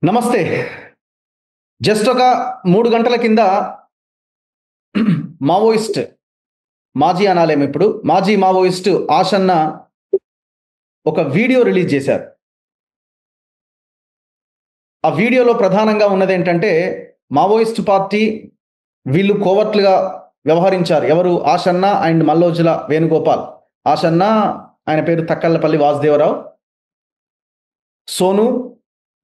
నమస్తే. జస్ట్ ఒక 3 గంటల కింద మావోయిస్ట్ మాజీ అనాలేమో ఇప్పుడు. మాజీ మావోయిస్ట్ ఆషన్న ఒక వీడియో రిలీజ్ చేశారు. ఆ వీడియోలో ప్రధానంగా ఉన్నదేంటంటే, మావోయిస్ట్ పార్టీ వీళ్ళు కోవర్ట్‌లుగా వ్యవహరించారు. ఎవరు? ఆషన్న అండ్ మల్లోజుల వేణుగోపాల్. ఆషన్న ఆయన పేరు తక్కళ్లపల్లి వాసుదేవరావు. సోను,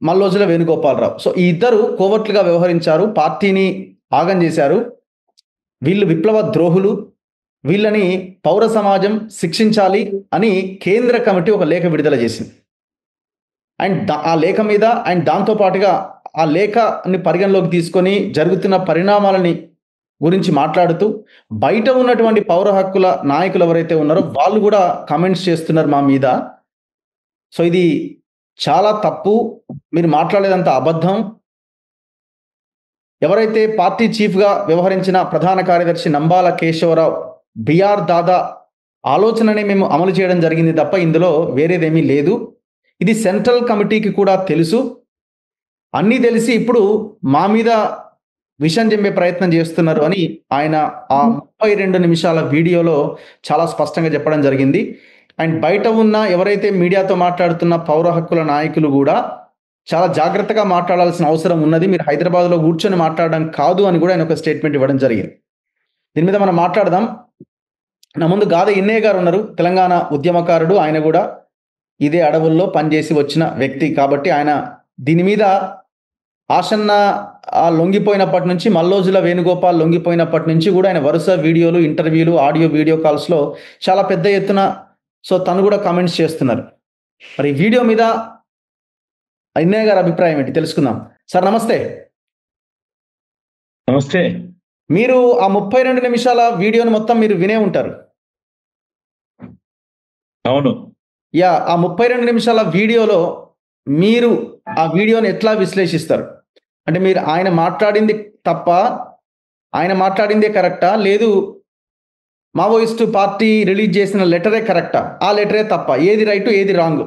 మల్లోజుల వేణుగోపాలరావు. సో, ఈ ఇద్దరు కోవర్ట్‌లుగా వ్యవహరించారు. పార్టీని ఆగం చేశారు. వీళ్ళు విప్లవ ద్రోహులు. వీళ్ళని పౌర సమాజం శిక్షించాలి అని కేంద్ర కమిటీ ఒక లేఖ విడుదల చేసింది. అండ్ ఆ లేఖ మీద అండ్ దాంతో పాటుగా ఆ లేఖని పరిగణలోకి తీసుకొని జరుగుతున్న పరిణామాలని గురించి మాట్లాడుతూ, బయట ఉన్నటువంటి పౌర హక్కుల నాయకులు ఎవరైతే ఉన్నారో వాళ్ళు కూడా కామెంట్స్ చేస్తున్నారు మా మీద. సో, ఇది చాలా తప్పు. మీరు మాట్లాడేదంతా అబద్ధం. ఎవరైతే పార్టీ చీఫ్‌గా వ్యవహరించిన ప్రధాన కార్యదర్శి నంబాల కేశవరావు, బిఆర్ దాదా ఆలోచననే మేము అమలు చేయడం జరిగింది తప్ప ఇందులో వేరేదేమీ లేదు. ఇది సెంట్రల్ కమిటీకి కూడా తెలుసు. అన్నీ తెలిసి ఇప్పుడు మా మీద విషం చిమ్మే ప్రయత్నం చేస్తున్నారు అని ఆయన ఆ 32 నిమిషాల వీడియోలో చాలా స్పష్టంగా చెప్పడం జరిగింది. అండ్ బయట ఉన్న ఎవరైతే మీడియాతో మాట్లాడుతున్న పౌర హక్కుల నాయకులు కూడా చాలా జాగ్రత్తగా మాట్లాడాల్సిన అవసరం ఉన్నది. మీరు హైదరాబాద్‌లో కూర్చొని మాట్లాడడం కాదు అని కూడా ఆయన ఒక స్టేట్మెంట్ ఇవ్వడం జరిగింది. దీని మీద మనం మాట్లాడదాం. నా ముందు గాదె ఇన్నయ్య గారు ఉన్నారు. తెలంగాణ ఉద్యమకారుడు. ఆయన కూడా ఇదే అడవుల్లో పనిచేసి వచ్చిన వ్యక్తి కాబట్టి ఆయన దీని మీద ఆషన్న లొంగిపోయినప్పటి నుంచి, మల్లోజుల వేణుగోపాల్ లొంగిపోయినప్పటి నుంచి కూడా ఆయన వరుస వీడియోలు, ఇంటర్వ్యూలు, ఆడియో, వీడియో కాల్స్‌లో చాలా పెద్ద ఎత్తున తను కూడా కామెంట్స్ చేస్తున్నారు. మరి ఈ వీడియో మీద ఇన్నయ్య గారి అభిప్రాయం ఏంటి తెలుసుకుందాం. సార్ నమస్తే. నమస్తే. మీరు ఆ 32 నిమిషాల వీడియోని మొత్తం మీరు వినే ఉంటారు. అవును. ఆ 32 నిమిషాల వీడియోలో మీరు ఆ వీడియోని ఎట్లా విశ్లేషిస్తారు? అంటే మీరు ఆయన మాట్లాడింది తప్పా? ఆయన మాట్లాడిందే కరెక్టా? లేదు మావోయిస్ట్ పార్టీ రిలీజ్ చేసిన లెటరే కరెక్టా? ఆ లెటరే తప్పా? ఏది రైటు? ఏది రాంగు?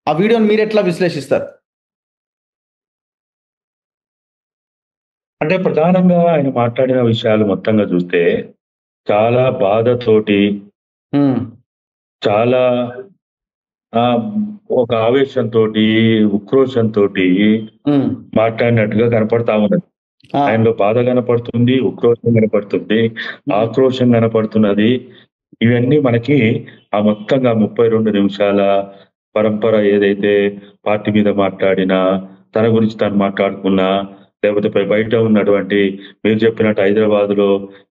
ఆ వీడియోని మీరెట్లా విశ్లేషిస్తారు? అంటే ప్రధానంగా ఆయన మాట్లాడిన విషయాలు మొత్తంగా చూస్తే చాలా బాధతోటి చాలా ఒక ఆవేశంతోటి, ఉక్రోషంతోటి మాట్లాడినట్టుగా కనపడతా ఉన్నది. ఆయనలో బాధ కనపడుతుంది, ఉక్రోషం కనపడుతుంది, ఆక్రోషం కనపడుతున్నది. ఇవన్నీ మనకి ఆ మొత్తంగా 32 నిమిషాల పరంపర ఏదైతే పార్టీ మీద మాట్లాడినా, తన గురించి తను మాట్లాడుకున్నా, లేకపోతే బయట ఉన్నటువంటి మీరు చెప్పినట్టు హైదరాబాద్‌లో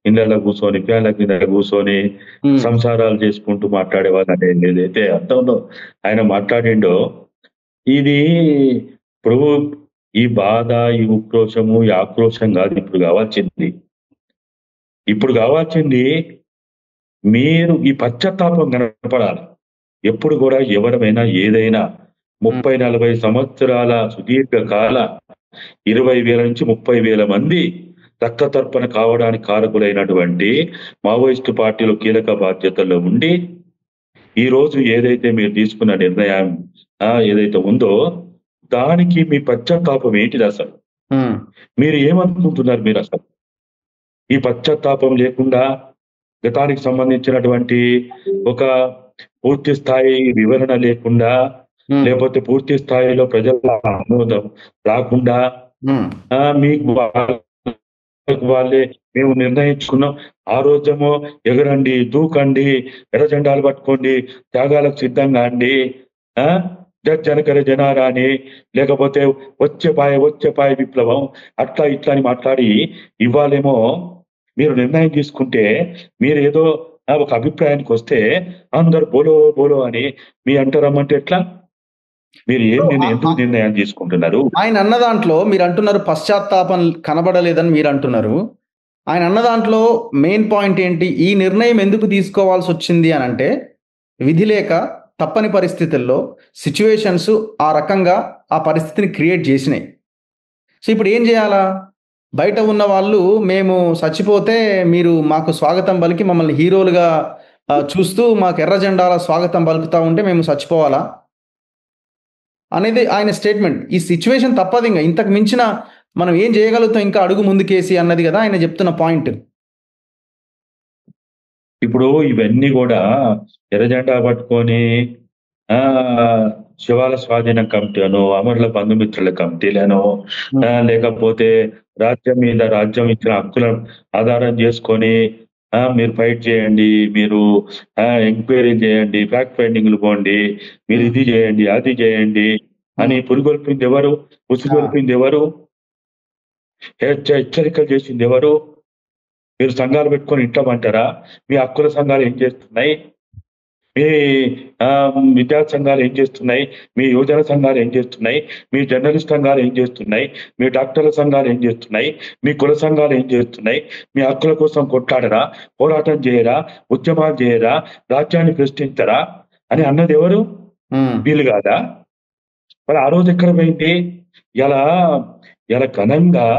ఇళ్ళల్లో కూర్చొని, ఫ్యాన్ల కింద కూర్చొని సంసారాలు చేసుకుంటూ మాట్లాడే వాళ్ళని ఏదైతే అర్థంలో ఆయన మాట్లాడిండో, ఇది ఇప్పుడు ఈ బాధ, ఈ ఉక్రోషము, ఈ ఆక్రోషం కాదు ఇప్పుడు కావాల్సింది. ఇప్పుడు కావాల్సింది మీరు ఈ పశ్చాత్తాపం కనపడాలి. ఎప్పుడు కూడా ఎవరమైనా ఏదైనా 30, 40 సంవత్సరాల సుదీర్ఘ కాల 20,000 నుంచి 30,000 మంది రక్తతర్పణ కావడానికి కారకులైనటువంటి మావోయిస్టు పార్టీలో కీలక బాధ్యతల్లో ఉండి, ఈరోజు ఏదైతే మీరు తీసుకున్న నిర్ణయం ఏదైతే ఉందో, దానికి మీ పశ్చాత్తాపం ఏంటిదసలు? మీరు ఏమనుకుంటున్నారు మీరసలు? ఈ పశ్చాత్తాపం లేకుండా గతానికి సంబంధించినటువంటి ఒక పూర్తి స్థాయి వివరణ లేకుండా, లేకపోతే పూర్తి స్థాయిలో ప్రజల ఆమోదం రాకుండా మీకు వాళ్ళే మేము నిర్ణయించుకున్నాం. ఆ రోజేమో ఎగరండి, దూకండి, ఎర్ర జెండాలు పట్టుకోండి, త్యాగాలకు సిద్ధంగా అండి, జనకర జనారా అని, లేకపోతే వచ్చే విప్లవం అట్లా ఇట్లా అని మాట్లాడి, ఇవ్వాలేమో మీరు నిర్ణయం తీసుకుంటే, మీరేదో ఒక అభిప్రాయానికి వస్తే అందరు బోలో బోలో అని మీ అంటారమ్మంటే ఎట్లా? మీరు ఎందుకు నిర్ణయం తీసుకుంటున్నారు? ఆయన అన్న దాంట్లో మీరు అంటున్నారు పశ్చాత్తాపం కనబడలేదని మీరు అంటున్నారు. ఆయన అన్న దాంట్లో మెయిన్ పాయింట్ ఏంటి? ఈ నిర్ణయం ఎందుకు తీసుకోవాల్సి వచ్చింది అని అంటే, విధి లేక తప్పని పరిస్థితుల్లో సిచ్యువేషన్స్ ఆ రకంగా ఆ పరిస్థితిని క్రియేట్ చేసినాయి. సో ఇప్పుడు ఏం చేయాలా? బయట ఉన్న వాళ్ళు మేము చచ్చిపోతే మీరు మాకు స్వాగతం పలికి మమ్మల్ని హీరోలుగా చూస్తూ మాకు ఎర్ర జెండాల స్వాగతం పలుకుతా ఉంటే మేము చచ్చిపోవాలా? అనేది ఆయన స్టేట్మెంట్. ఈ సిచ్యువేషన్ తప్పదు, ఇంకా ఇంతకు మించిన మనం ఏం చేయగలుగుతాం ఇంకా అడుగు ముందుకేసి అన్నది కదా ఆయన చెప్తున్న పాయింట్. ఇప్పుడు ఇవన్నీ కూడా ఎర్రజెండా పట్టుకొని ఆ శివాల స్వాధీన కమిటీ అనో, అమరుల బంధుమిత్రుల కమిటీలను, లేకపోతే రాజ్యం ఇచ్చిన హక్కులను ఆధారం చేసుకొని మీరు ఫైట్ చేయండి, మీరు ఎంక్వైరీ చేయండి, ఫ్యాక్ట్ ఫైండింగ్లు పోండి, మీరు ఇది చేయండి అది చేయండి అని పురిగొల్పింది ఎవరు? ఉసిగొల్పింది ఎవరు? హెచ్చరికలు చేసింది ఎవరు? మీరు సంఘాలు పెట్టుకొని ఇంట్లో అంటారా? మీ హక్కుల సంఘాలు ఏం చేస్తున్నాయి? మీ విద్యార్థి సంఘాలు ఏం చేస్తున్నాయి? మీ యువజన సంఘాలు ఏం చేస్తున్నాయి? మీ జర్నలిస్ట్ సంఘాలు ఏం చేస్తున్నాయి? మీ డాక్టర్ల సంఘాలు ఏం చేస్తున్నాయి? మీ కుల సంఘాలు ఏం చేస్తున్నాయి? మీ హక్కుల కోసం కొట్లాడరా? పోరాటం చేయరా? ఉద్యమాలు చేయరా? రాజ్యాన్ని ప్రశ్నించరా అని అన్నది ఎవరు? వీళ్ళు కాదా? మరి ఆ రోజు ఎక్కడ పోయింది? ఇలా ఘనంగా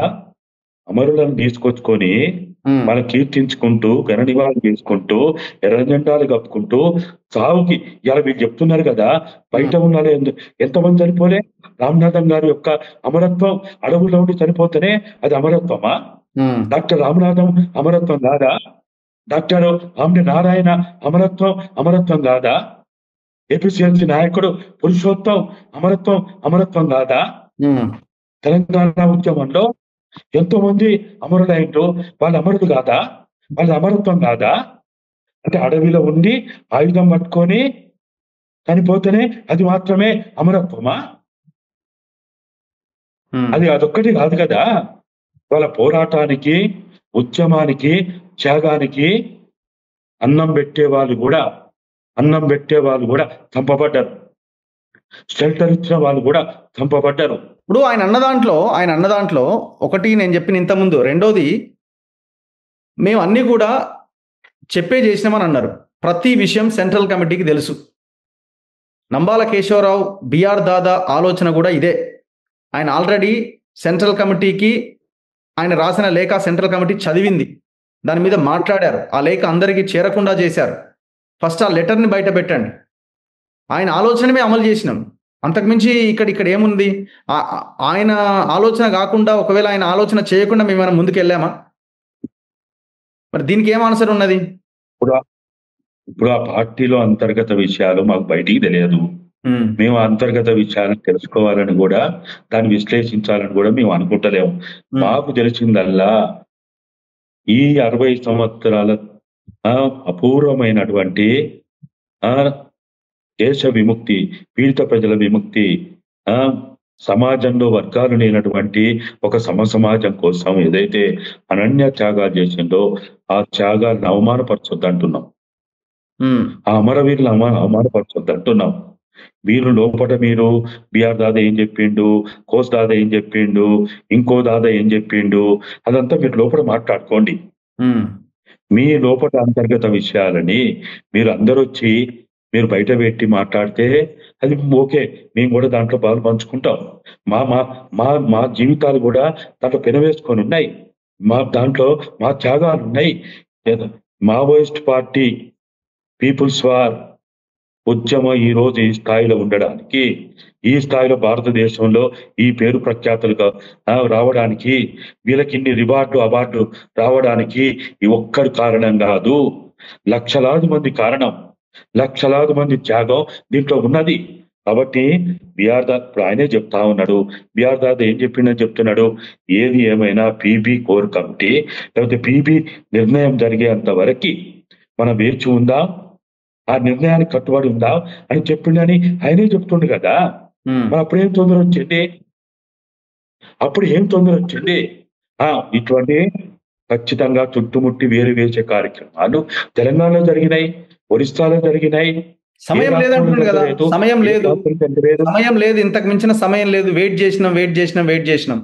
అమరులను తీసుకొచ్చుకొని మన కీర్తించుకుంటూ ఘన నివాళులు చేసుకుంటూ ఎర్ర జెండాలు కప్పుకుంటూ సావుకి ఇలా వీళ్ళు చెప్తున్నారు కదా, బయట ఉన్న ఎంతమంది చనిపోలే? రామనాథం గారి యొక్క అమరత్వం అడవుల్లో ఉండి చనిపోతేనే అది అమరత్వమా? డాక్టర్ రామనాథం అమరత్వం కాదా? డాక్టర్ ఆమ్ని నారాయణ అమరత్వం కాదా? ఏపీసీఎల్సీ నాయకుడు పురుషోత్తం అమరత్వం కాదా? తెలంగాణ ఉద్యమంలో ఎంతో మంది అమరులైండ్రు, వాళ్ళ అమరుడు కాదా? వాళ్ళ అమరత్వం కాదా? అంటే అడవిలో ఉండి ఆయుధం పట్టుకొని చనిపోతేనే అది మాత్రమే అమరత్వమా? అదొక్కటి కాదు కదా. వాళ్ళ పోరాటానికి, ఉద్యమానికి, త్యాగానికి అన్నం పెట్టే వాళ్ళు కూడా చంపబడ్డారు. షెల్టర్ ఇచ్చిన వాళ్ళు కూడా చంపబడ్డారు. ఇప్పుడు ఆయన అన్న దాంట్లో ఒకటి నేను చెప్పిన ఇంతకుముందు, రెండోది మేము అన్నీ కూడా చేసినామని అన్నారు. ప్రతి విషయం సెంట్రల్ కమిటీకి తెలుసు. నంబాల కేశవరావు, బిఆర్ దాదా ఆలోచన కూడా ఇదే. ఆయన ఆల్రెడీ సెంట్రల్ కమిటీకి ఆయన రాసిన లేఖ సెంట్రల్ కమిటీ చదివింది, దాని మీద మాట్లాడారు. ఆ లేఖ అందరికీ చేరకుండా చేశారు. ఫస్ట్ ఆ లెటర్ని బయట పెట్టండి. ఆయన ఆలోచనమే అమలు చేసినాం. అంతకుమించి ఇక్కడ ఏముంది? ఆయన ఆలోచన కాకుండా ఒకవేళ ఆయన ఆలోచన చేయకుండా మేము ఏమైనా ముందుకు వెళ్ళామా? మరి దీనికి ఏం ఆన్సర్ ఉన్నది? ఇప్పుడు ఆ పార్టీలో అంతర్గత విషయాలు మాకు బయటికి తెలియదు. మేము అంతర్గత విషయాలను తెలుసుకోవాలని కూడా, దాన్ని విశ్లేషించాలని కూడా మేము అనుకుంటలేము. మాకు తెలిసిందల్లా ఈ 60 సంవత్సరాల అపూర్వమైనటువంటి దేశ విముక్తి, పీడిత ప్రజల విముక్తి, సమాజంలో వర్గాలు లేనటువంటి ఒక సమాజం కోసం ఏదైతే అనన్య త్యాగాలు చేసిందో ఆ త్యాగాలను అవమానపరచొద్దంటున్నాం. ఆ అమరవీరులు అవమానపరచొద్దంటున్నాం. వీరు లోపల మీరు బిఆర్ దాదా ఏం చెప్పిండు, కోస్ దాదా ఏం చెప్పిండు, ఇంకో దాదా ఏం చెప్పిండు, అదంతా మీరు లోపల మాట్లాడుకోండి. మీ లోపల అంతర్గత విషయాలని మీరు అందరూ వచ్చి మీరు బయట పెట్టి మాట్లాడితే అది ఓకే, మేము కూడా దాంట్లో పాలు పంచుకుంటాం. మా మా మా మా జీవితాలు కూడా దాంట్లో పెనవేసుకొని ఉన్నాయి. దాంట్లో మా త్యాగాలు ఉన్నాయి. మావోయిస్ట్ పార్టీ, పీపుల్స్ వార్ ఉద్యమం ఈ రోజు ఈ స్థాయిలో ఉండడానికి, ఈ స్థాయిలో భారతదేశంలో ఈ పేరు ప్రఖ్యాతులుగా రావడానికి, వీళ్ళకి ఇన్ని అవార్డు రావడానికి ఈ ఒక్కరు కారణం కాదు, లక్షలాది మంది కారణం, లక్షలాది మంది త్యాగం దీంట్లో ఉన్నది. కాబట్టి బిఆర్ దాదా ఇప్పుడు ఆయనే చెప్తా ఉన్నాడు. బిఆర్ దాదా ఏం చెప్తున్నాడు? ఏది ఏమైనా పీబీ కోర్ కమిటీ లేకపోతే పీబీ నిర్ణయం జరిగేంత వరకు మనం వేచి ఉందాం, ఆ నిర్ణయానికి కట్టుబడి ఉందా అని చెప్పిండని ఆయనే చెప్తుండు కదా. మరి అప్పుడేం తొందర వచ్చింది? ఇటువంటి ఖచ్చితంగా చుట్టుముట్టి వేరు వేసే కార్యక్రమాలు తెలంగాణలో జరిగినాయి, ఒరిస్సాలో జరిగినాయి. సమయం లేదంటున్నాడు కదా. సమయం లేదు, ఇంతకు మించిన సమయం లేదు. వెయిట్ చేసినాం.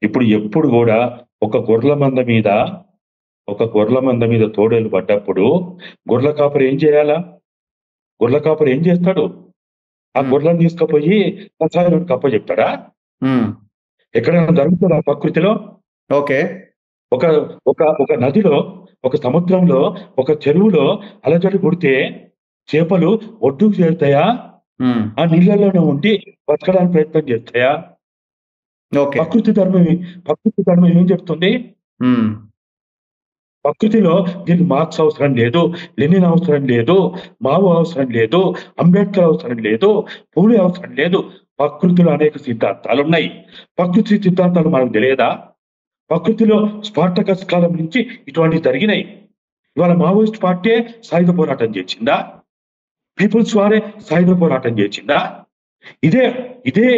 ఇప్పుడు ఎప్పుడు కూడా ఒక గొర్రెల మంద మీద తోడేలు పడ్డప్పుడు గొర్రెల కాపరి ఏం చేయాలా? గొర్రెల కాపరి ఏం చేస్తాడు? ఆ గొర్రెలను తీసుకుపోయి కషాయం కప్ప చెప్తాడా? ఎక్కడైనా జరుగుతుందా ప్రకృతిలో? ఓకే, ఒక నదిలో, ఒక సముద్రంలో, ఒక చెరువులో అలజడి పుడితే చేపలు ఒడ్డుకు చేరుతాయా? ఉమ్, ఆ నీళ్ళలోనే ఉండి బతకడానికి ప్రయత్నం చేస్తాయా? ఓకే. ప్రకృతి ధర్మం ప్రకృతి ధర్మం ఏం చెప్తుంది? ఉమ్, ప్రకృతిలో దీనికి మార్క్స్ అవసరం లేదు, లెనిన్ అవసరం లేదు, మావో అవసరం లేదు, అంబేద్కర్ అవసరం లేదు, పూలే అవసరం లేదు. ప్రకృతిలో అనేక సిద్ధాంతాలు ఉన్నాయి. ప్రకృతి సిద్ధాంతాలు మనకు తెలియదా? ప్రకృతిలో స్పార్టకస్ కాలం నుంచి ఇటువంటివి జరిగినాయి. ఇవాళ మావోయిస్ట్ పార్టీ సాయుధ పోరాటం చేసిందా? పీపుల్స్ వారే సాయుధ పోరాటం చేసిందా? ఇదే ఇదే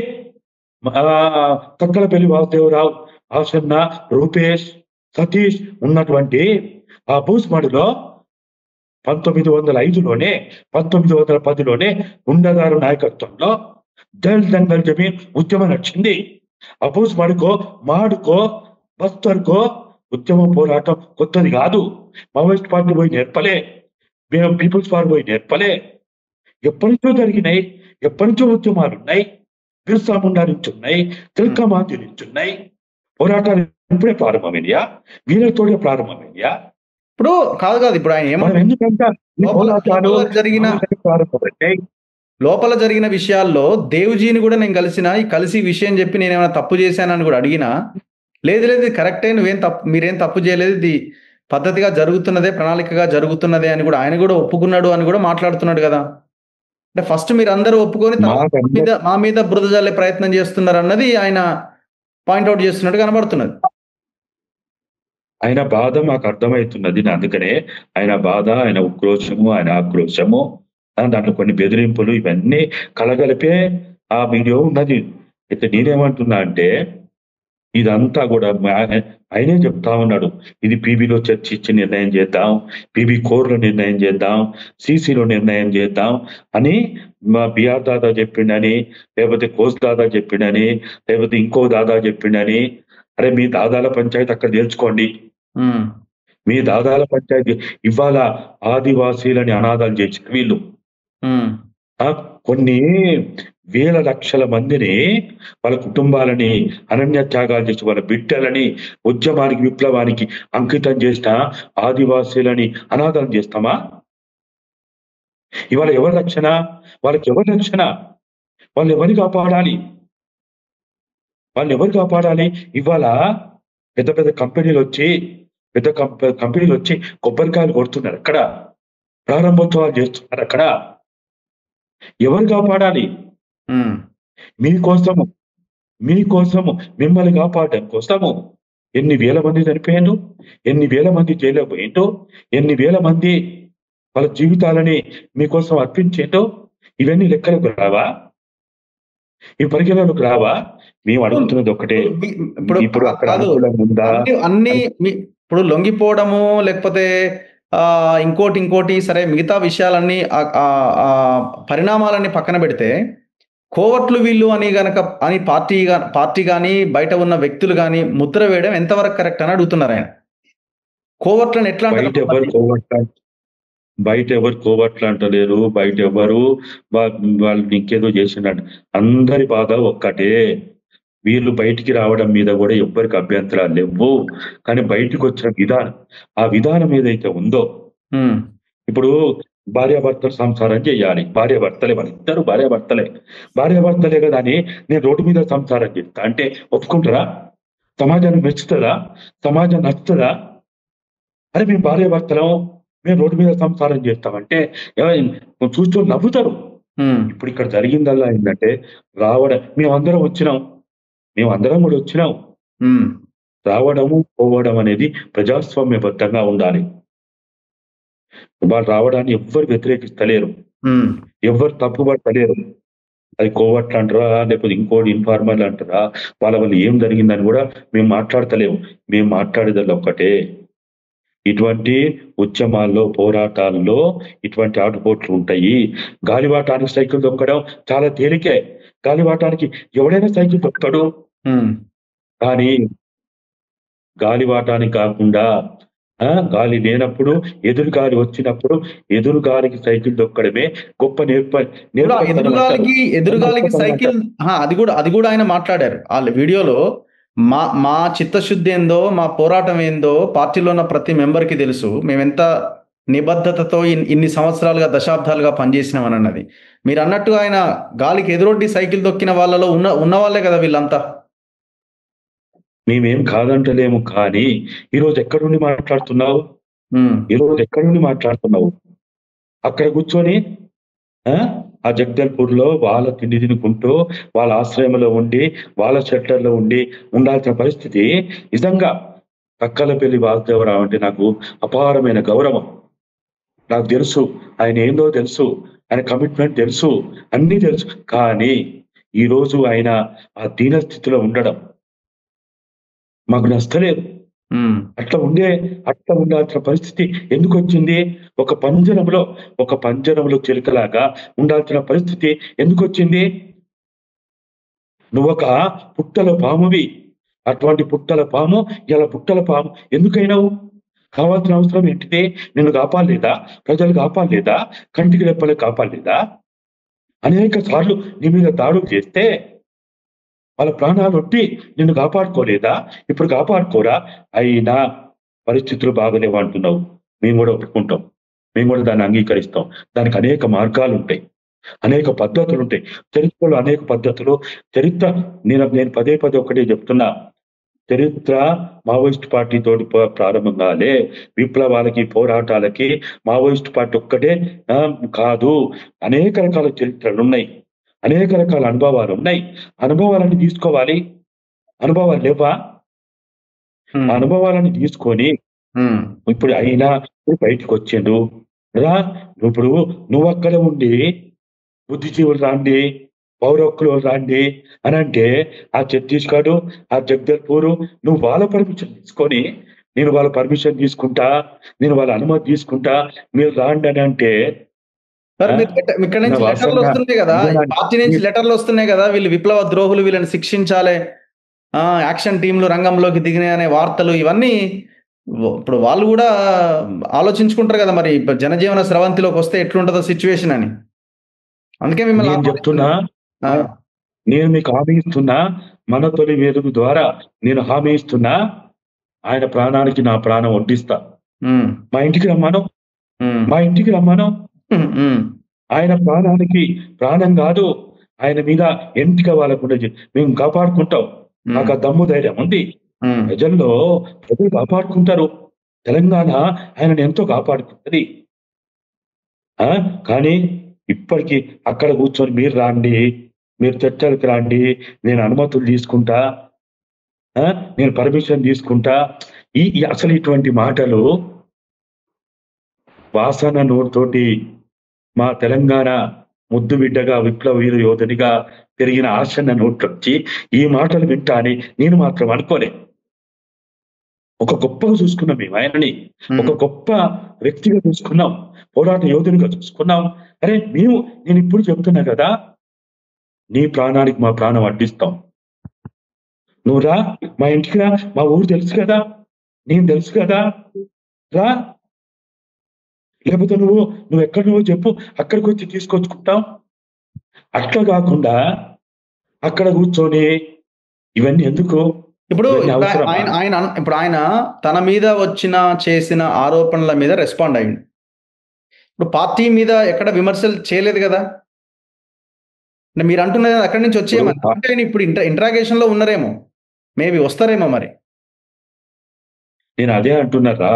తక్కలపల్లి వాసుదేవరావు, ఆసన్న, రూపేష్, సతీష్ ఉన్నటువంటి ఆ భూస్మడిలో 1905లోనే 1910లోనే ఉండగారు నాయకత్వంలో జల్ దంగల్ జమీన్ ఉద్యమం నడిచింది. అబూస్ మాడుకో బస్తర్కో ఉద్యమ పోరాటం కొత్తది కాదు. మావోయిస్ట్ పార్టీ పోయి నేర్పలే, మేము పీపుల్స్ పార్టీ పోయి నేర్పలే. ఎప్పటి నుంచో జరిగినాయి, ఎప్పటి నుంచో ఉద్యమాలు ఉన్నాయి. బిర్సా ముండా నుంచి ఉన్నాయి, తిల్కమాంతి నుంచి ఉన్నాయి. పోరాటాలు ఇప్పుడే ప్రారంభమైనయా? వీళ్ళతోనే ప్రారంభమైనయా? ఇప్పుడు కాదు ఇప్పుడు ఆయన మనం ఏమంటారు, ఎందుకంటే ఈ పోరాటాలు లోపల జరిగిన ప్రారంభమైనాయి. లోపల జరిగిన విషయాల్లో దేవుజీని కూడా నేను కలిసి ఈ విషయం చెప్పి నేను ఏమైనా తప్పు చేశానని కూడా అడిగినా, లేదు ఇది కరెక్టే, మీరేం తప్పు చేయలేదు, ఇది పద్ధతిగా జరుగుతున్నదే, ప్రణాళికగా జరుగుతున్నదే అని కూడా ఆయన కూడా ఒప్పుకున్నాడు అని కూడా మాట్లాడుతున్నాడు కదా. అంటే ఫస్ట్ మీరు అందరూ ఒప్పుకొని మా మీద బురద జల్లే ప్రయత్నం చేస్తున్నారు అన్నది ఆయన పాయింట్అవుట్ చేస్తున్నట్టు కనబడుతున్నది. ఆయన బాధ మాకు అర్థమవుతున్నది. అందుకనే ఆయన బాధ, ఆయన ఉక్రోషము, ఆయన ఆక్రోశము, దాంట్లో కొన్ని బెదిరింపులు ఇవన్నీ కలగలిపే ఆ వీడియో ఉన్నది. అయితే నేనేమంటున్నా అంటే ఇదంతా కూడా ఆయనే చెప్తా ఉన్నాడు. ఇది పీబీలో చర్చించి నిర్ణయం చేద్దాం, పీబీ కోర్లో నిర్ణయం చేద్దాం, సిసిలో నిర్ణయం చేద్దాం అని మా బిఆర్ దాదా చెప్పిండని, లేకపోతే కోస్ దాదా చెప్పిండని, లేకపోతే ఇంకో దాదా చెప్పిండని. అరే మీ దాదాల పంచాయతీ అక్కడ తెలుసుకోండి. మీ దాదాల పంచాయతీ ఇవాళ ఆదివాసీలని అనాథాలు చేసిన వీళ్ళు కొన్ని వేల లక్షల మందిని, వాళ్ళ కుటుంబాలని అనన్య త్యాగాలు చేసి వాళ్ళ బిడ్డలని ఉద్యమానికి, విప్లవానికి అంకితం చేసిన ఆదివాసీలని అనాథాలు చేస్తామా? ఇవాళ ఎవరి రక్షణ? వాళ్ళకి ఎవరి రక్షణ? వాళ్ళు ఎవరు కాపాడాలి? ఇవాళ పెద్ద పెద్ద కంపెనీలు వచ్చి కొబ్బరికాయలు కొడుతున్నారు అక్కడ, ప్రారంభోత్సవాలు చేస్తున్నారు అక్కడ. ఎవరు కాపాడాలి? మీకోసము మిమ్మల్ని కాపాడడం కోసము ఎన్ని వేల మంది చనిపోయారు, ఎన్ని వేల మంది జైల్లో పోయింటో, ఎన్ని వేల మంది వాళ్ళ జీవితాలని మీకోసం అర్పించేంటో. ఇవన్నీ లెక్కలకు రావా? ఈ పరిగణలోకి రావా? మేము అడుగుతున్నది ఒకటే, ఇప్పుడు అక్కడ ఉందా? అన్ని ఇప్పుడు లొంగిపోవడము, లేకపోతే ఇంకోటి సరే, మిగతా విషయాలన్నీ పరిణామాలన్నీ పక్కన పెడితే, కోవట్లు వీళ్ళు అని పార్టీ కానీ బయట ఉన్న వ్యక్తులు కానీ ముద్ర వేయడం ఎంతవరకు కరెక్ట్ అని అడుగుతున్నారు ఆయన. కోవట్లను ఎట్లా బయట ఎవరు కోవట్లు అంటలేరు, బయట ఎవరు వాళ్ళు ఇంకేదో చేసినట్టు. అందరి బాధ ఒక్కటే, వీళ్ళు బయటికి రావడం మీద కూడా ఎవ్వరికి అభ్యంతరాలు లేవు. కానీ బయటికి వచ్చిన విధానం, ఆ విధానం ఏదైతే ఉందో, ఇప్పుడు భార్యాభర్తలు సంసారం చేయాలి, వాళ్ళిద్దరు భార్యాభర్తలే కదా అని నేను రోడ్డు మీద సంసారం చేస్తా అంటే ఒప్పుకుంటారా? సమాజానికి మెచ్చుతుందా? సమాజం నచ్చుతుందా? అరే మేము భార్యాభర్తలం, మేము రోడ్డు మీద సంసారం చేస్తామంటే చూస్తూ నవ్వుతారు. ఇప్పుడు ఇక్కడ జరిగిందల్లా ఏంటంటే మేమందరం కూడా వచ్చినాం. రావడము పోవడం అనేది ప్రజాస్వామ్యబద్ధంగా ఉండాలి. వాళ్ళు రావడాన్ని ఎవ్వరు వ్యతిరేకిస్తలేరు, ఎవ్వరు తప్పుపడతలేరు. అది కోవట్లు అంటారా, లేకపోతే ఇంకోటి ఇన్ఫార్మల్ అంటారా, వాళ్ళ వల్ల ఏం జరిగిందని కూడా మేము మాట్లాడతలేము. మేము మాట్లాడేదల్లా ఒక్కటే, ఇటువంటి ఉద్యమాల్లో, పోరాటాల్లో ఇటువంటి ఆటుపోట్లు ఉంటాయి. గాలివాటానికి సైకిల్ తొక్కడం చాలా తేలికే. గాలివాటానికి ఎవడైనా సైకిల్ తొక్కడు. కానీ గాలివాటానికి కాకుండా గాలి లేనప్పుడు, ఎదురు గాలి వచ్చినప్పుడు ఎదురు గాలికి సైకిల్ తొక్కడమే గొప్ప ఎదురుగాలికి సైకిల్. అది కూడా ఆయన మాట్లాడారు వాళ్ళ వీడియోలో. మా చిత్తశుద్ధి ఏందో, మా పోరాటం ఏందో పార్టీలో ఉన్న ప్రతి మెంబర్కి తెలుసు. మేము ఎంత నిబద్ధతతో ఇన్ని సంవత్సరాలుగా దశాబ్దాలుగా పనిచేసినామని అన్నది. మీరు అన్నట్టు ఆయన గాలికి ఎదురొడ్డి సైకిల్ తొక్కిన వాళ్ళలో ఉన్న వాళ్ళే కదా వీళ్ళంతా. మేమేం కాదంటలేము, కానీ ఈరోజు ఎక్కడుండి మాట్లాడుతున్నావు? ఉమ్, ఈరోజు ఎక్కడుండి మాట్లాడుతున్నావు? అక్కడ కూర్చొని ఆ ఆ జగదల్పూర్లో వాళ్ళ తిండి తినుకుంటూ వాళ్ళ ఆశ్రయంలో ఉండి వాళ్ళ షెల్టర్లో ఉండి ఉండాల్సిన పరిస్థితి. నిజంగా తక్కలపల్లి వాసుదేవరావు అంటే నాకు అపారమైన గౌరవం. నాకు తెలుసు ఆయన ఏందో తెలుసు, ఆయన కమిట్మెంట్ తెలుసు, అన్నీ తెలుసు. కానీ ఈరోజు ఆయన ఆ దీన స్థితిలో ఉండడం మాకు నచ్చలేదు. ఉమ్, అట్లా ఉండాల్సిన పరిస్థితి ఎందుకు వచ్చింది? ఒక పంజరంలో చిలుకలాగా ఉండాల్సిన పరిస్థితి ఎందుకు వచ్చింది? నువ్వొక పుట్టల పామువి. అటువంటి పుట్టల పాము ఇలా పుట్టల పాము ఎందుకైనావు? కావాల్సిన అవసరం ఏంటిది? నిన్ను కాపాడలేదా? ప్రజలు కాపాడలేదా? కంటికి రెప్పలు కాపాడలేదా? అనేక సార్లు నీ మీద దాడులు చేస్తే వాళ్ళ ప్రాణాలు ఒట్టి నిన్ను కాపాడుకోలేదా? ఇప్పుడు కాపాడుకోరా? అయినా పరిస్థితులు బాగలేవు అంటున్నావు. మేము కూడా ఒప్పుకుంటాం, మేము కూడా దాన్ని అంగీకరిస్తాం. దానికి అనేక మార్గాలు ఉంటాయి, అనేక పద్ధతులు ఉంటాయి. చరిత్రలో అనేక పద్ధతులు. చరిత్ర నేను పదే ఒకటే చెప్తున్నా. చరిత్ర మావోయిస్ట్ పార్టీ తోటి ప్రారంభం కాలే. విప్లవాలకి పోరాటాలకి మావోయిస్ట్ పార్టీ ఒక్కటే కాదు. అనేక రకాల చరిత్రలు ఉన్నాయి, అనేక రకాల అనుభవాలు ఉన్నాయి. అనుభవాలను తీసుకోవాలి. అనుభవాలు లేవా? ఆ అనుభవాలను తీసుకొని ఇప్పుడు అయినా బయటకు వచ్చిండు రా. ఇప్పుడు నువ్వు అక్కడ ఉండి బుద్ధిజీవులు రాండి, పౌరక్కులు రాండి అని అంటే ఆ ఛత్తీస్గఢ్, ఆ జగదల్పూర్ నువ్వు వాళ్ళ పర్మిషన్ తీసుకొని, నేను వాళ్ళ పర్మిషన్ తీసుకుంటా, నేను వాళ్ళ అనుమతి తీసుకుంటా, మీరు రాండి అని అంటే ఇక్కడ నుంచి లెటర్లు వస్తున్నాయి కదా, పార్టీ నుంచి లెటర్లు వస్తున్నాయి కదా, వీళ్ళు విప్లవ ద్రోహులు, వీళ్ళని శిక్షించాలి, యాక్షన్ టీంలు రంగంలోకి దిగినాయి అనే వార్తలు ఇవన్నీ ఇప్పుడు వాళ్ళు కూడా ఆలోచించుకుంటారు కదా, మరి జనజీవన స్రవంతిలోకి వస్తే ఎట్లుంటుందో సిచ్యువేషన్ అని. అందుకే మిమ్మల్ని చెప్తున్నా, నేను మీకు హామీ ఇస్తున్నా, మన తొలి వేదిక ద్వారా నేను హామీ ఇస్తున్నా, ఆయన ప్రాణానికి నా ప్రాణం వడ్డిస్తా. మా ఇంటికి రమ్మను. ఆయన ప్రాణానికి ప్రాణం కాదు, ఆయన మీద ఎంటిక వాళ్ళకుండా మేము కాపాడుకుంటాం. నాకు ఆ దమ్ము ధైర్యం ఉంది. ప్రజలు కాపాడుకుంటారు. తెలంగాణ ఆయనను ఎంతో కాపాడుకుంటది. కానీ ఇప్పటికీ అక్కడ కూర్చొని మీరు రాండి, మీరు చర్చలకు రాండి, నేను అనుమతులు తీసుకుంటా, నేను పర్మిషన్ తీసుకుంటా, అసలు ఇటువంటి మాటలు వాసన నోటితోటి మా తెలంగాణ ముద్దు బిడ్డగా విప్లవ వీర యోధనిగా పెరిగిన ఆశన్న నోట్లొచ్చి ఈ మాటలు వింటా అని నేను మాత్రం అనుకోలే. ఒక గొప్పగా చూసుకున్నాం మేము ఆయనని, ఒక గొప్ప వ్యక్తిగా చూసుకున్నాం, పోరాట యోధునిగా చూసుకున్నాం. అరే నేను ఇప్పుడు చెప్తున్నా కదా, నీ ప్రాణానికి మా ప్రాణం అడ్డిస్తాం. నువ్వు రా, మా ఇంటికి రా, మా ఊరు తెలుసు కదా, నేను తెలుసు కదా, రా. లేకపోతే నువ్వు ఎక్కడ చెప్పు, అక్కడికి వచ్చి తీసుకొచ్చుకుంటాం. అట్లా కాకుండా అక్కడ కూర్చొని ఇవన్నీ ఎందుకు? ఇప్పుడు ఆయన తన మీద చేసిన ఆరోపణల మీద రెస్పాండ్ అయ్యింది. ఇప్పుడు పార్టీ మీద ఎక్కడ విమర్శలు చేయలేదు కదా. మీరు అంటున్నది అక్కడి నుంచి వచ్చేయమని, అంటే ఇప్పుడు ఇంట్రాగేషన్ లో ఉన్నారేమో, మేబీ వస్తారేమో. మరి నేను అదే అంటున్నారా,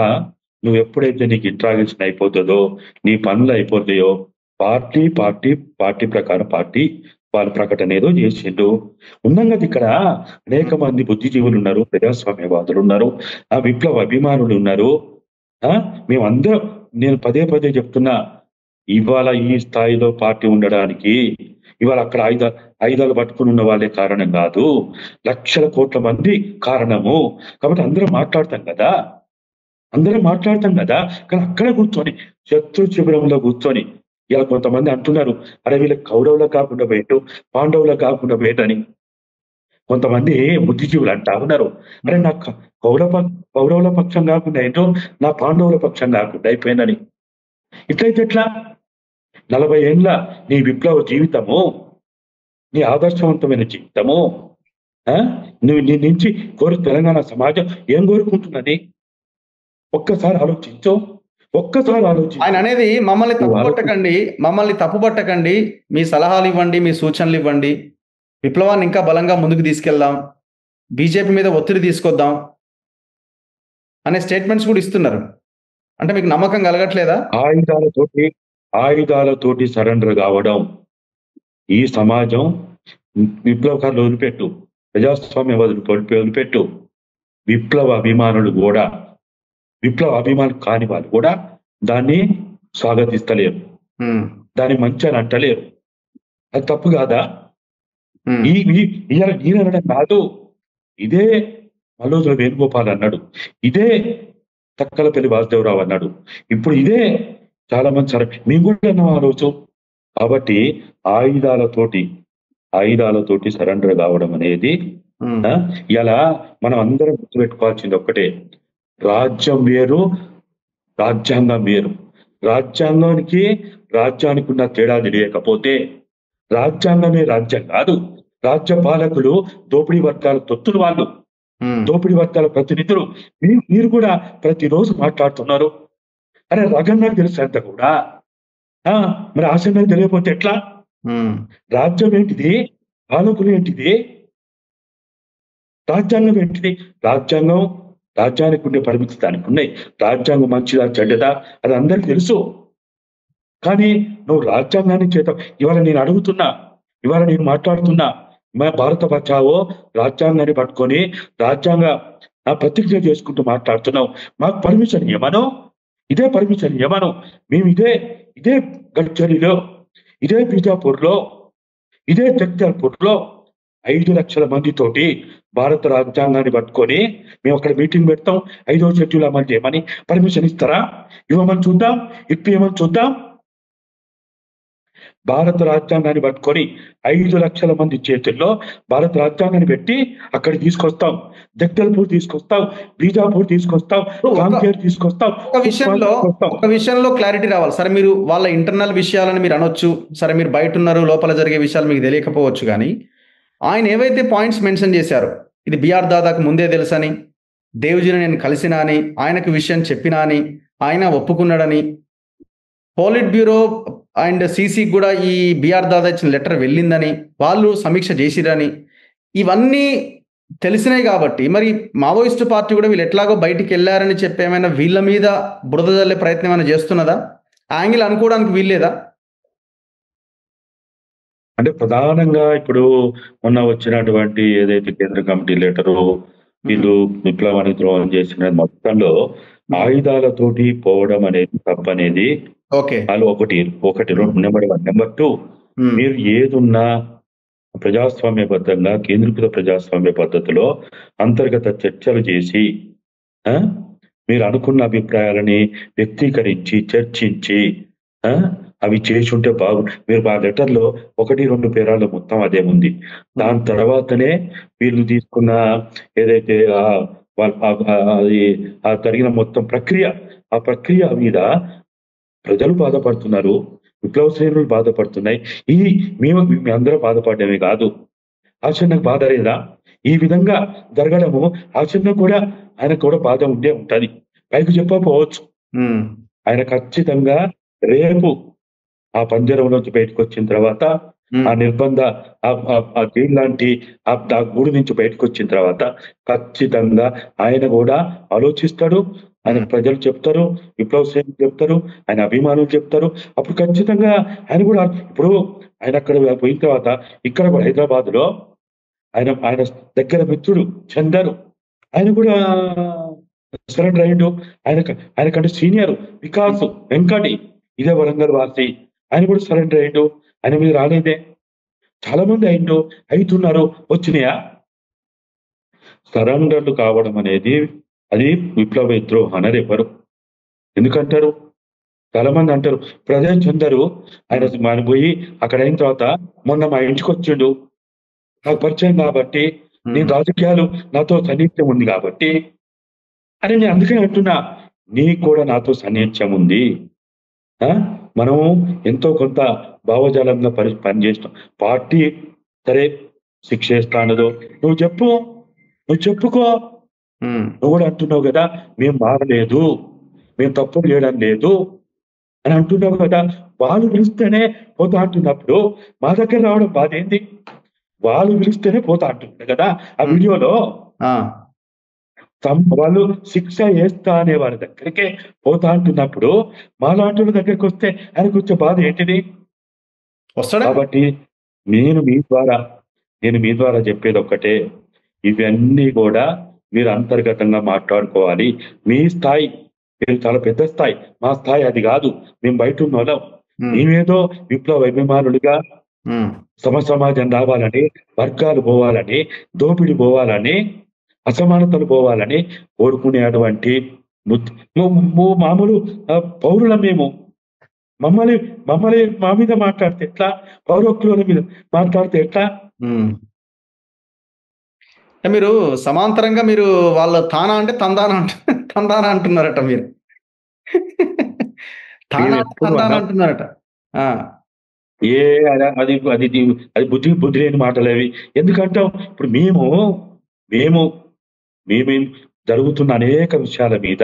నువ్వు ఎప్పుడైతే నీకు ఇంట్రాగేషన్ అయిపోతుందో, నీ పనులు అయిపోతాయో, పార్టీ ప్రకారం పార్టీ వాళ్ళ ప్రకటన ఏదో చేసిండు. ఉన్నాం కదా ఇక్కడ అనేక మంది బుద్ధిజీవులు ఉన్నారు, ప్రజాస్వామ్యవాదులు ఉన్నారు, ఆ విప్లవ అభిమానులు ఉన్నారు. మేమందరం, నేను పదే చెప్తున్నా, ఇవాళ ఈ స్థాయిలో పార్టీ ఉండడానికి ఇవాళ అక్కడ ఆయుధాలు పట్టుకుని ఉన్న వాళ్ళే కారణం కాదు, లక్షల కోట్ల మంది కారణము. కాబట్టి అందరం మాట్లాడతాం కదా, కానీ అక్కడ కూర్చొని శత్రు శిబిరంలో కూర్చొని ఇలా కొంతమంది అంటున్నారు, అరే వీళ్ళకి కౌరవులకు కాకుండా పోయేట్టు, పాండవులకు కాకుండా పోయేటని కొంతమంది బుద్ధిజీవులు అంటా ఉన్నారు. అరే నాకు కౌరవుల పక్షం కాకుండా ఏంటో, నా పాండవుల పక్షం కాకుండా అయిపోయిందని. ఇట్లయితే ఎట్లా? 40 ఏళ్ళ నీ విప్లవ జీవితము, నీ ఆదర్శవంతమైన జీవితము, నువ్వు నీ నుంచి తెలంగాణ సమాజం ఏం కోరుకుంటున్నది? ఒక్కసారి ఆలోచించు. ఒక్కసారి ఆయన ఆలోచించు. అనేది మమ్మల్ని నువ్వు మమ్మల్ని తప్పుపట్టకండి, మీ సలహాలు ఇవ్వండి, మీ సూచనలు ఇవ్వండి, విప్లవాన్ని ఇంకా బలంగా ముందుకు తీసుకెళ్దాం, బీజేపీ మీద ఒత్తిడి తీసుకొద్దాం అనే స్టేట్మెంట్స్ కూడా ఇస్తున్నారు. అంటే మీకు నమ్మకం కలగట్లేదా? ఆయుధాలతోటి సరెండర్ కావడం ఈ సమాజం విప్లవకారులు వదిలిపెట్టు, ప్రజాస్వామ్య వదిలిపెట్టు, విప్లవ అభిమానులు కాని వాళ్ళు కూడా దాన్ని స్వాగతిస్తలేరు, దాన్ని మంచి అని అంటలేరు. అది తప్పు కాదా? ఈయన కాదు, ఇదే మల్లోజుల వేణుగోపాల్ అన్నాడు, ఇదే తక్కలపల్లి వాసుదేవరావు అన్నాడు, ఇప్పుడు ఇదే చాలా మంది సరే మేము కూడా అన్నాం ఆ రోజు. కాబట్టి ఆయుధాలతోటి సరెండర్ కావడం అనేది ఇలా మనం అందరం గుర్తుపెట్టుకోవాల్సింది ఒక్కటే, రాజ్యం వేరు, రాజ్యాంగం వేరు. రాజ్యానికి ఉన్న తేడా తెలియకపోతే రాజ్యాంగమే రాజ్యం కాదు. రాజ్య పాలకులు దోపిడీ వర్గాల తొత్తులు, వాళ్ళు దోపిడీ వర్గాల ప్రతినిధులు. మీరు కూడా ప్రతిరోజు మాట్లాడుతున్నారు. అరే రగన్నకు తెలుసు అంత కూడా, మరి ఆశన్నకు తెలియకపోతే ఎట్లా? రాజ్యం ఏంటిది, పాలకులు ఏంటిది, రాజ్యాంగం ఏంటిది? రాజ్యానికి ఉండే పరిమితి దానికి ఉన్నాయి. రాజ్యాంగం మంచిదా చెడ్డదా అది అందరికి తెలుసు. కానీ నువ్వు రాజ్యాంగాన్ని ఇవాళ నేను మాట్లాడుతున్నా, భారత బచావో రాజ్యాంగాన్ని పట్టుకొని రాజ్యాంగ ప్రతిజ్ఞ చేసుకుంటూ మాట్లాడుతున్నావు. మాకు పర్మిషన్ ఇవ్వమను, ఇదే పర్మిషన్ ఇవ్వమను. మేము ఇదే గడ్చరిలో, ఇదే బీజాపూర్లో, ఇదే జగదల్పూర్లో 5 లక్షల మందితోటి భారత రాజ్యాంగాన్ని పట్టుకొని మేము అక్కడ మీటింగ్ పెడతాం, 5వ షెడ్యూల్ అమలు చేయమని పర్మిషన్ ఇస్తారా? ఇవ్వమని చూద్దాం, ఇప్పియమని చూద్దాం. భారత రాజ్యాంగాన్ని పట్టుకొని 5 లక్షల మంది చేతుల్లో భారత రాజ్యాంగాన్ని పెట్టి అక్కడికి తీసుకొస్తాం, జగదల్పూర్ తీసుకొస్తాం, బీజాపూర్ తీసుకొస్తాం, కాంకేర్ తీసుకొస్తాం. ఒక విషయంలో క్లారిటీ రావాలి. సరే, మీరు వాళ్ళ ఇంటర్నల్ విషయాలను మీరు అనొచ్చు, సరే మీరు బయట ఉన్నారు, లోపల జరిగే విషయాలు మీకు తెలియకపోవచ్చు, కానీ ఆయన ఏవైతే పాయింట్స్ మెన్షన్ చేశారో, ఇది బిఆర్ దాదాకు ముందే తెలుసని, దేవ్జీని నేను కలిసినా అని, ఆయనకు విషయం చెప్పినా అని, ఆయన ఒప్పుకున్నాడని, పోలిట్ బ్యూరో అండ్ సీసీకి కూడా ఈ బిఆర్ దాదా ఇచ్చిన లెటర్ వెళ్ళిందని, వాళ్ళు సమీక్ష చేసిరని, ఇవన్నీ తెలిసినాయి. కాబట్టి మరి మావోయిస్టు పార్టీ కూడా వీళ్ళు ఎట్లాగో బయటికి వెళ్ళారని చెప్పి ఏమైనా వీళ్ళ మీద బురద జల్లే ప్రయత్నం ఏమైనా చేస్తున్నదా? యాంగిల్ అనుకోవడానికి వీల్లేదా? అంటే ప్రధానంగా ఇప్పుడు మొన్న వచ్చినటువంటి ఏదైతే కేంద్ర కమిటీ లెటరు, వీళ్ళు విప్లవానికి ద్రోహం చేసిన మొత్తంలో ఆయుధాలతోటి పోవడం అనేది తప్పనేది వాళ్ళు ఒకటి నెంబర్ 1. నెంబర్ 2, మీరు ఏదున్నా ప్రజాస్వామ్యబద్ధంగా, కేంద్రీకృత ప్రజాస్వామ్య పద్ధతిలో అంతర్గత చర్చలు చేసి మీరు అనుకున్న అభిప్రాయాలని వ్యక్తీకరించి చర్చించి అవి చేసి ఉంటే మీరు ఆ లెటర్లో 1-2 పేరాల్లో మొత్తం అదే ఉంది. దాని తర్వాతనే వీళ్ళు తీసుకున్న ఏదైతే జరిగిన మొత్తం ఆ ప్రక్రియ మీద ప్రజలు బాధపడుతున్నారు, విప్లవ శ్రేణులు బాధపడుతున్నాయి. మేము అందరూ బాధపడమే కాదు, ఆచరణకు బాధ లేదా? ఈ విధంగా జరగడము ఆచరణ కూడా ఆయనకు కూడా బాధ ఉంటది, పైకి చెప్పకపోవచ్చు. ఆయన ఖచ్చితంగా రేపు ఆ పంజరంలోంచి బయటకు వచ్చిన తర్వాత, ఆ నిర్బంధ ఆ జైలు లాంటి ఆ గూడు నుంచి బయటకు వచ్చిన తర్వాత ఖచ్చితంగా ఆయన కూడా ఆలోచిస్తాడు. ఆయన ప్రజలు చెప్తారు, విప్లవ శ్రేణులు చెప్తారు, ఆయన అభిమానులు చెప్తారు. అప్పుడు ఖచ్చితంగా ఆయన కూడా, ఇప్పుడు ఆయన అక్కడ పోయిన తర్వాత ఇక్కడ కూడా హైదరాబాద్ లో ఆయన దగ్గర మిత్రుడు చందరు, ఆయన కూడా సరెండర్ అయ్యిండు. ఆయనకంటే సీనియర్ వికాస్ వెంకటి, ఇదే వరంగల్ వాసి, ఆయన కూడా సరెండర్ అయ్యిండు. ఆయన మీద రాలేదే, చాలా మంది అవుతున్నారు. వచ్చినాయా? సరెండర్లు కావడం అనేది అది విప్లవ విద్రోహం అనేది ఎవరు ఎందుకంటారు? చాలా మంది అంటారు. ప్రజలు చెందరు, ఆయన పోయి అక్కడ అయిన తర్వాత మొన్న మా ఇంటికి వచ్చిండు, నాకు పరిచయం కాబట్టి, నేను రాజకీయాలు నాతో సన్నిహిత్యం ఉంది కాబట్టి అని నేను అందుకని అంటున్నా, నీకు కూడా నాతో సన్నిహిత్యం ఉంది. మనము ఎంతో కొంత భావజాలంగా పనిచేస్తాం. పార్టీ సరే శిక్ష ఇస్తానదో నువ్వు చెప్పుకో. నువ్వు కూడా అంటున్నావు కదా, మేము మారలేదు, మేము తప్పు చేయడం లేదు అని అంటున్నావు కదా. వాళ్ళు పిలిస్తేనే పోతా అంటున్నప్పుడు మా దగ్గర రావడం బాధ ఏంది? వాళ్ళు పిలిస్తేనే పోతా అంటున్నారు కదా ఆ వీడియోలో. ఆ, వాళ్ళు శిక్ష వేస్తా అనే వారి దగ్గరికే పోతా అంటున్నప్పుడు మా లాంటి వాళ్ళ దగ్గరికి వస్తే ఆయనకు వచ్చే బాధ ఏంటిది? వస్తాడా? కాబట్టి నేను మీ ద్వారా చెప్పేది ఒక్కటే, ఇవన్నీ కూడా మీరు అంతర్గతంగా మాట్లాడుకోవాలి. మీ స్థాయి మీరు చాలా పెద్ద స్థాయి, మా స్థాయి అది కాదు. మేము బయట ఉన్నోళ్ళం. ఉమ్, మేమేదో విప్లవ అభిమానులుగా ఉమ్, సమాజం రావాలని, వర్గాలు పోవాలని, దోపిడీ పోవాలని, అసమానతలు పోవాలని కోరుకునేటువంటి మామూలు పౌరులం మేము. మమ్మల్ని మమ్మల్ని మా మీద మాట్లాడితే ఎట్లా? పౌరకుల మీద మాట్లాడితే ఎట్లా? ఉమ్. అంటే మీరు సమాంతరంగా మీరు వాళ్ళ తానా అంటే తందానా అంటున్నారట మీరు. తానా మేము అంటే ఎప్పుడు తందానా అన్నాం, అంటున్నారట. ఆ, ఏ అది అది అది బుద్ధి లేని మాటలు అవి. ఎందుకంటాం? ఇప్పుడు మేము మేమేం జరుగుతున్న అనేక విషయాల మీద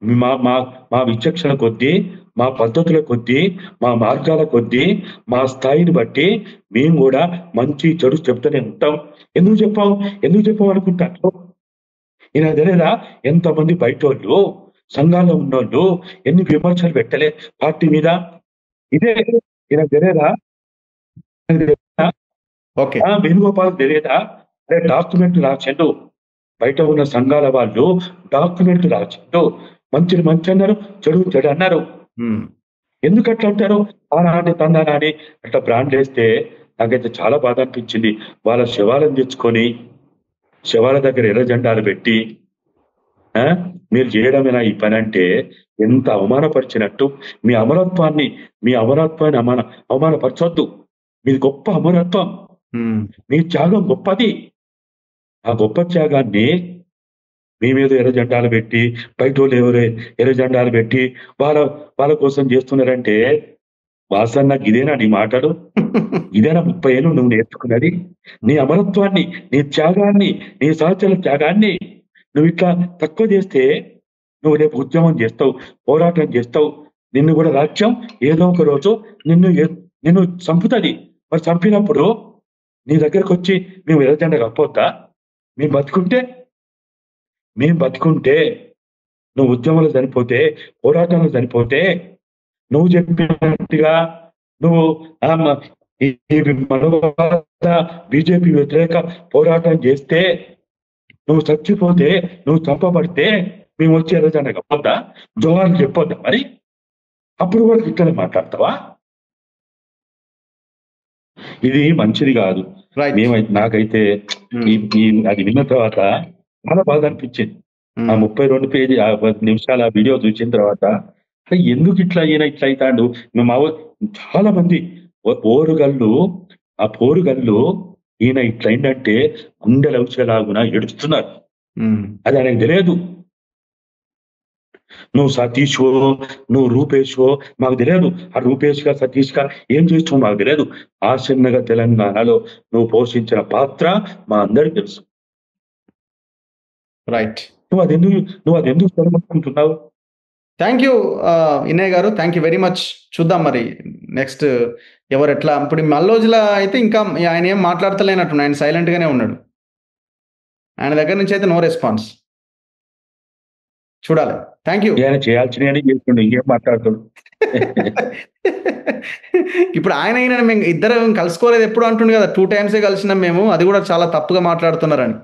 మా మా మా విచక్షణ కొద్దీ, మా పద్ధతుల కొద్దీ, మా మార్గాల కొద్దీ, మా స్థాయిని బట్టి మేము కూడా మంచి చెడు చెప్తూనే ఉంటాం. ఎందుకు చెప్పాం అనుకుంటారు? ఈయన తెలియదా ఎంతమంది బయటోళ్ళు, సంఘాల్లో ఉన్నోళ్ళు ఎన్ని విమర్శలు పెట్టలే పార్టీ మీద? ఇదే ఈయన తెలియదా? ఓకే. వేణుగోపాల్ తెలియదా? అరే డాక్యుమెంట్ రాసిండు, బయట ఉన్న సంఘాల వాళ్ళు డాక్యుమెంట్ రాసిండు, మంచి అన్నారు, చెడు అన్నారు. ఉమ్, ఎందుకు అట్లా అంటారు? ఆనాటి తందానాడి అట్లా బ్రాండ్ వేస్తే నాకైతే చాలా బాధ అనిపించింది. వాళ్ళ శవాలను తెచ్చుకొని శవాల దగ్గర ఎర్ర జెండాలు పెట్టి ఆ మీరు చేయడమేనా ఈ పని అంటే ఎంత అవమానపరిచినట్టు. మీ అమరత్వాన్ని అవమానపరచొద్దు. మీది గొప్ప అమరత్వం, ఉమ్, మీ త్యాగం గొప్పది. ఆ గొప్ప త్యాగాన్ని మీ మీద ఎర్ర జెండాలు పెట్టి, బయట వాళ్ళు ఎవరే ఎర్ర జెండాలు పెట్టి వాళ్ళ కోసం చేస్తున్నారంటే, వాసన్న ఇదేనా నీ మాటలు? ఇదేనా 30 ఏళ్ళు నువ్వు నేర్చుకున్నది? నీ అమరత్వాన్ని, నీ త్యాగాన్ని, నీ సహచరుల త్యాగాన్ని నువ్వు ఇట్లా తక్కువ చేస్తే నువ్వు రేపు ఉద్యమం చేస్తావు, పోరాటం చేస్తావు. నిన్ను కూడా రాజ్యం ఏదో ఒక రోజు నిన్ను చంపుతుంది. మరి చంపినప్పుడు నీ దగ్గరకు వచ్చి మేము ఎర్ర జెండా కప్పొద్దా? మేము బతుకుంటే నువ్వు ఉద్యమంలో చనిపోతే, పోరాటంలో చనిపోతే, నువ్వు చెప్పినట్టుగా నువ్వు ఈ మనవాద బీజేపీ వ్యతిరేక పోరాటం చేస్తే, నువ్వు చచ్చిపోతే, నువ్వు చంపబడితే మేము వచ్చి ఎర్ర జెండా కప్పొద్దా? జోహార్లు చెప్పొద్దా? మరి అప్పుడు కూడా ఇట్లనే మాట్లాడతావా? ఇది మంచిది కాదు. రైట్. నాకైతే అది విన్న తర్వాత చాలా బాధ అనిపించింది. ఆ 32 పేజీ 10 నిమిషాల వీడియో చూసిన తర్వాత ఎందుకు ఈయన ఇట్లా అవుతాడు? చాలా మంది పోరుగల్లు ఈయన ఇట్లయిందంటే గుండెలు వచ్చేలాగున ఏడుస్తున్నారు. అది ఆయనకు తెలియదు. నువ్వు సతీష్వో, నువ్వు రూపేష్వో మాకు తెలియదు. ఆ రూపేష్ గా సతీష్ గా ఏం చేస్తావు మాకు తెలియదు. ఆసన్నగా తెలంగాణలో నువ్వు పోషించిన పాత్ర మా అందరికి తెలుసు. రైట్. నువ్వు అది ఎందుకు సరిపడుకుంటున్నావు? థ్యాంక్ యూ ఇన్నయ్య గారు, థ్యాంక్ యూ వెరీ మచ్. చూద్దాం మరి నెక్స్ట్ ఎవరు ఎట్లా. ఇప్పుడు మల్లోజుల అయితే ఇంకా ఆయన ఏం మాట్లాడతలేనట్టు, ఆయన సైలెంట్ గానే ఉన్నాడు. ఆయన దగ్గర నుంచి అయితే నో రెస్పాన్స్. చూడాలి. Thank you. ఆయన చేయాల్సినవి చేస్తుండే, ఇంకేం మాట్లాడుతాడు? ఇప్పుడు ఆయన మేము ఇద్దరం కలుసుకోలేదు ఎప్పుడు అంటుండు కదా. 2 times కలిసినాం మేము, అది కూడా చాలా తప్పుగా మాట్లాడుతున్నారని.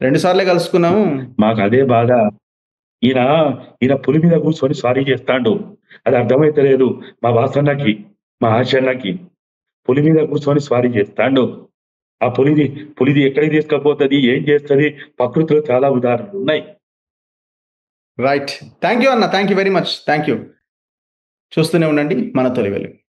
2 సార్లే కలుసుకున్నాము. మాకు అదే బాధ. ఈయన పులి మీద కూర్చొని సారీ చేస్తాడు. అది అర్థమైతలేదు మా వాసన్నకి, మా ఆశన్నకి. పులి మీద కూర్చొని సారీ చేస్తాడు. ఆ పులిది ఎక్కడికి తీసుకపోతుంది, ఏం చేస్తుంది? ప్రకృతిలో చాలా ఉదాహరణలు ఉన్నాయి. రైట్. థ్యాంక్ యూ అన్న, thank you very much. Thank you. చూస్తూనే ఉండండి మన తొలి వెలుగు.